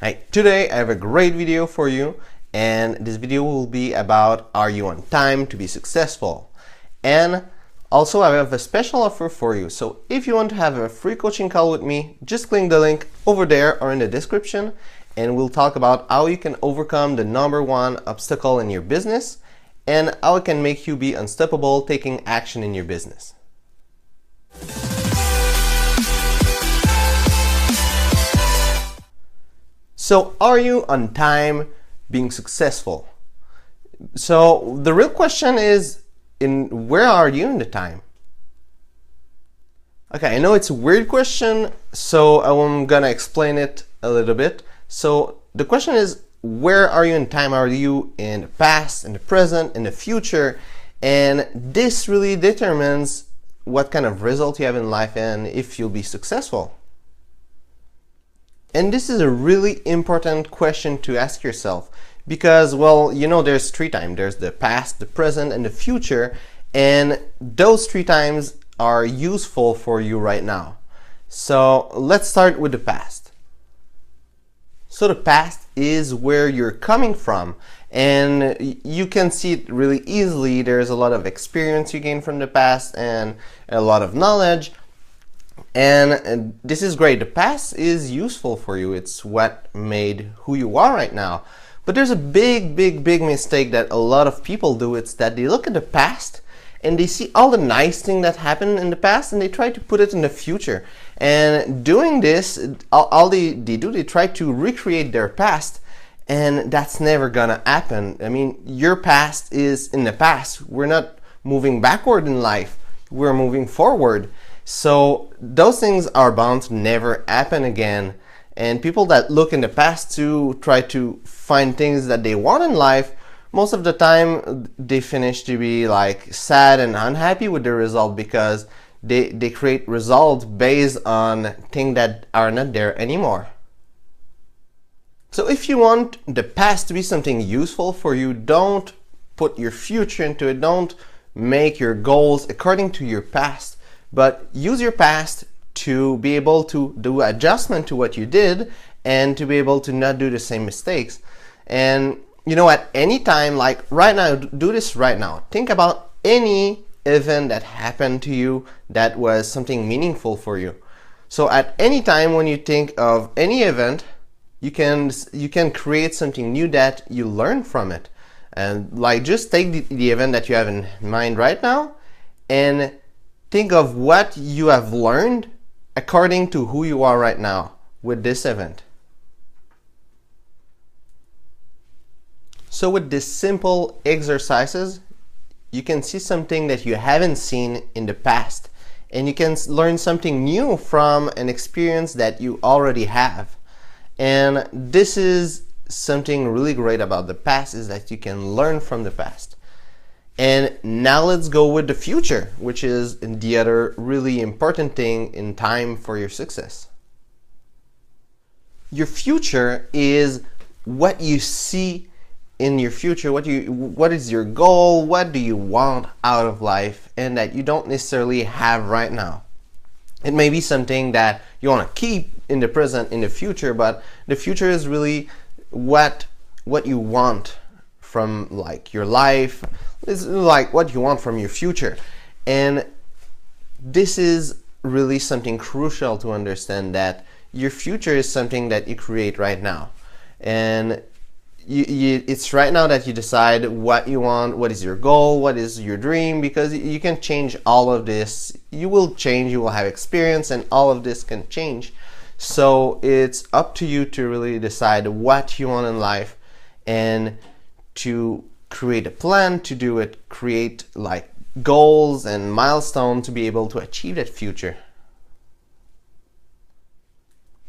Hey, today I have a great video for you, and this video will be about are you on time to be successful? And also I have a special offer for you. So if you want to have a free coaching call with me, just click the link over there or in the description, and we'll talk about how you can overcome the #1 obstacle in your business and how it can make you be unstoppable taking action in your business. So are you on time being successful? So the real question is, where are you in the time? Okay, I know it's a weird question, so I'm gonna explain it a little bit. So the question is, where are you in time? Are you in the past, in the present, in the future? And this really determines what kind of result you have in life and if you'll be successful. And this is a really important question to ask yourself because, well, you know, there's three times. There's the past, the present, and the future. And those three times are useful for you right now. So let's start with the past. So the past is where you're coming from. And you can see it really easily. There's a lot of experience you gain from the past and a lot of knowledge. And this is great. The past is useful for you. It's what made who you are right now. But there's a big mistake that a lot of people do. It's that they look at the past and they see all the nice things that happened in the past and they try to put it in the future. And doing this, all they do, they try to recreate their past, and that's never gonna happen. I mean, your past is in the past. We're not moving backward in life. We're moving forward. So those things are bound to never happen again. And people that look in the past to try to find things that they want in life, most of the time they finish to be like sad and unhappy with the result because they create results based on things that are not there anymore. So if you want the past to be something useful for you, don't put your future into it. Don't make your goals according to your past. But use your past to be able to do adjustment to what you did and to be able to not do the same mistakes. And you know, at any time, like right now, do this right now. Think about any event that happened to you that was something meaningful for you. So at any time when you think of any event, you can create something new that you learn from it. And like just take the event that you have in mind right now and think of what you have learned according to who you are right now with this event. So with these simple exercises, you can see something that you haven't seen in the past, and you can learn something new from an experience that you already have. And this is something really great about the past, is that you can learn from the past. And now let's go with the future, which is the other really important thing in time for your success. Your future is what you see in your future, what is your goal, what do you want out of life, and that you don't necessarily have right now. It may be something that you want to keep in the present, in the future, but the future is really what you want from like your life. It's like what you want from your future. And this is really something crucial to understand, that your future is something that you create right now. And it's right now that you decide what you want, what is your goal, what is your dream, because you can change all of this. You will change, you will have experience, and all of this can change. So it's up to you to really decide what you want in life and to create a plan to do it, create like goals and milestones to be able to achieve that future.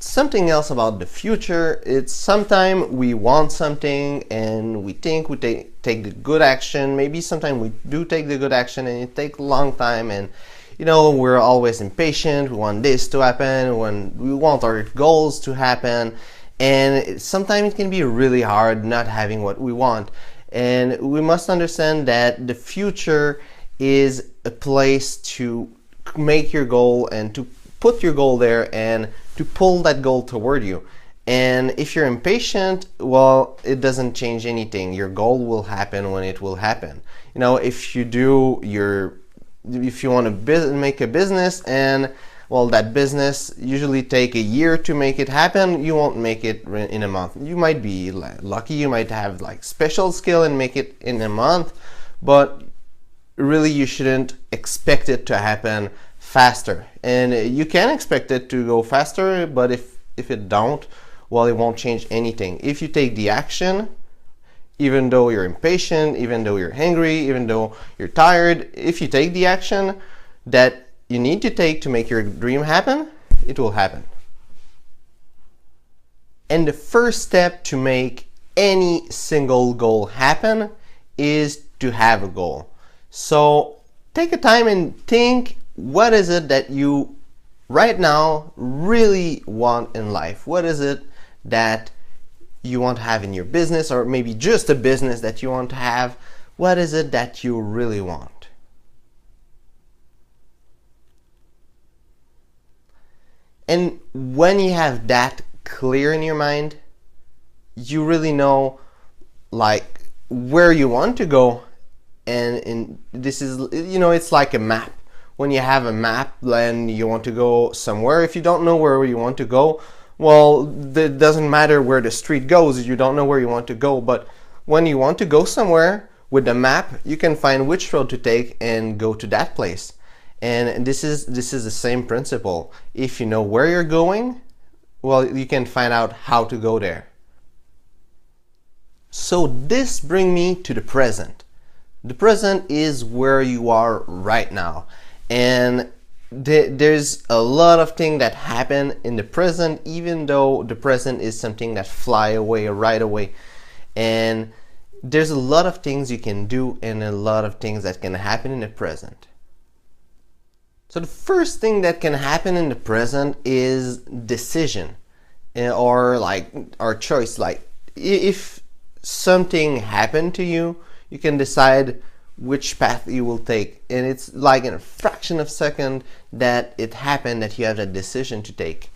Something else about the future, it's sometimes we want something and we think we take the good action. Maybe sometimes we do take the good action and it takes a long time, and you know, we're always impatient. We want this to happen, when we want our goals to happen, and sometimes it can be really hard not having what we want. And we must understand that the future is a place to make your goal and to put your goal there and to pull that goal toward you. And if you're impatient, well, it doesn't change anything. Your goal will happen when it will happen. You know, if you want to make a business, and well, that business usually take a year to make it happen, you won't make it in a month. You might be lucky, you might have like special skill and make it in a month, but really you shouldn't expect it to happen faster. And you can expect it to go faster, but if it don't, well, it won't change anything. If you take the action, even though you're impatient, even though you're hungry, even though you're tired, if you take the action that you need to take to make your dream happen, it will happen. And the first step to make any single goal happen is to have a goal. So take a time and think, what is it that you right now really want in life? What is it that you want to have in your business, or maybe just a business that you want to have? What is it that you really want? And when you have that clear in your mind, you really know like where you want to go. And this is, you know, it's like a map. When you have a map, then you want to go somewhere. If you don't know where you want to go, well, it doesn't matter where the street goes. You don't know where you want to go. But when you want to go somewhere with the map, you can find which road to take and go to that place. And this is the same principle. If you know where you're going, well, you can find out how to go there. So this brings me to the present. The present is where you are right now. And there's a lot of things that happen in the present, even though the present is something that fly away right away. And there's a lot of things you can do and a lot of things that can happen in the present. So the first thing that can happen in the present is decision, or choice. Like if something happened to you, you can decide which path you will take. And it's like in a fraction of a second that it happened, that you have that decision to take.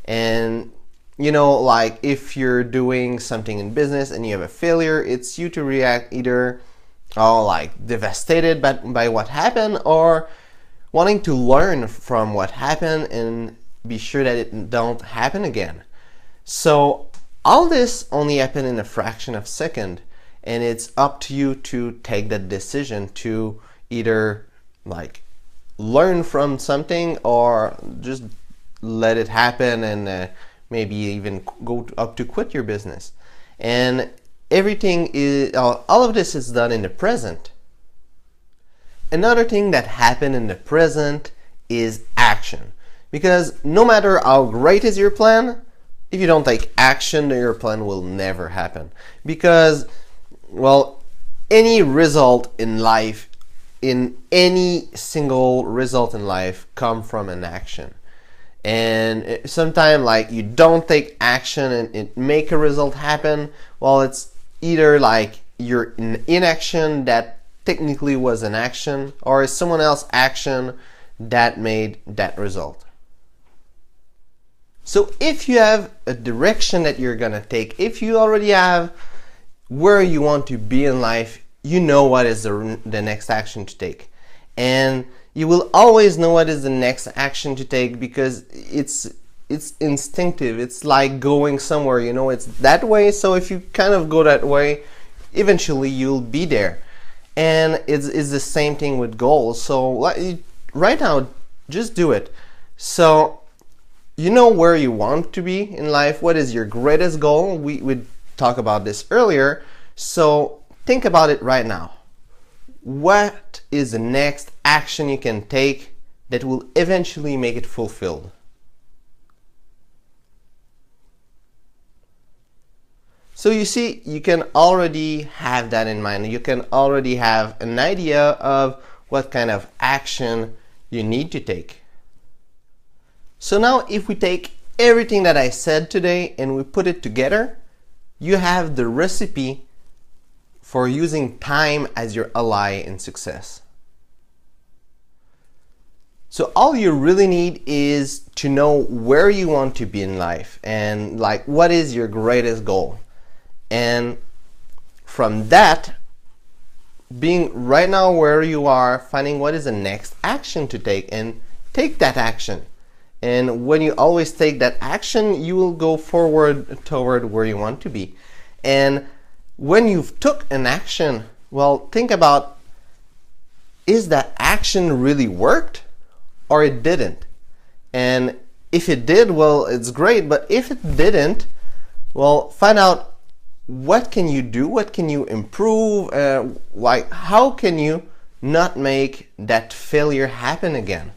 And you know, like if you're doing something in business and you have a failure, it's you to react either like devastated by what happened, or wanting to learn from what happened and be sure that it don't happen again. So all this only happened in a fraction of a second, and it's up to you to take that decision to either like learn from something or just let it happen, and maybe even go up to quit your business. And everything is, all of this is done in the present. Another thing that happened in the present is action. Because no matter how great is your plan, if you don't take action, your plan will never happen. Because, well, any result in life, any single result in life come from an action. And sometimes like you don't take action and it make a result happen, well, it's either like you're in inaction that technically was an action, or someone else's action that made that result. So if you have a direction that you're gonna take, if you already have where you want to be in life, you know what is the next action to take. And you will always know what is the next action to take, because it's instinctive. It's like going somewhere, you know, it's that way. So if you kind of go that way, eventually you'll be there. And it's the same thing with goals. So right now, just do it. So you know where you want to be in life. What is your greatest goal? We talked about this earlier. So think about it right now. What is the next action you can take that will eventually make it fulfilled? So you see, you can already have that in mind. You can already have an idea of what kind of action you need to take. So now if we take everything that I said today and we put it together, you have the recipe for using time as your ally in success. So all you really need is to know where you want to be in life and like what is your greatest goal. And from that, being right now where you are, finding what is the next action to take and take that action. And when you always take that action, you will go forward toward where you want to be. And when you've took an action, well, think about, is that action really worked or it didn't? And if it did, well, it's great. But if it didn't, well, find out what can you do, what can you improve, like how can you not make that failure happen again.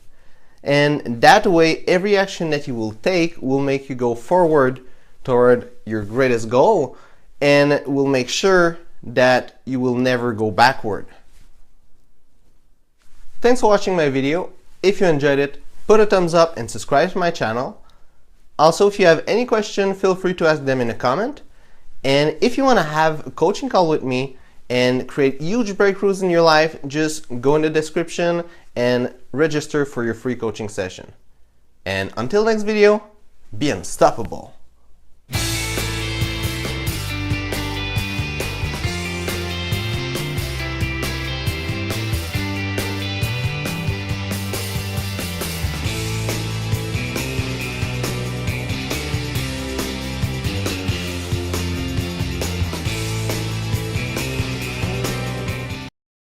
And that way, every action that you will take will make you go forward toward your greatest goal, and will make sure that you will never go backward. Thanks for watching my video. If you enjoyed it, put a thumbs up and subscribe to my channel. Also, if you have any question, feel free to ask them in a comment. And if you want to have a coaching call with me and create huge breakthroughs in your life, just go in the description and register for your free coaching session. And until next video, be unstoppable.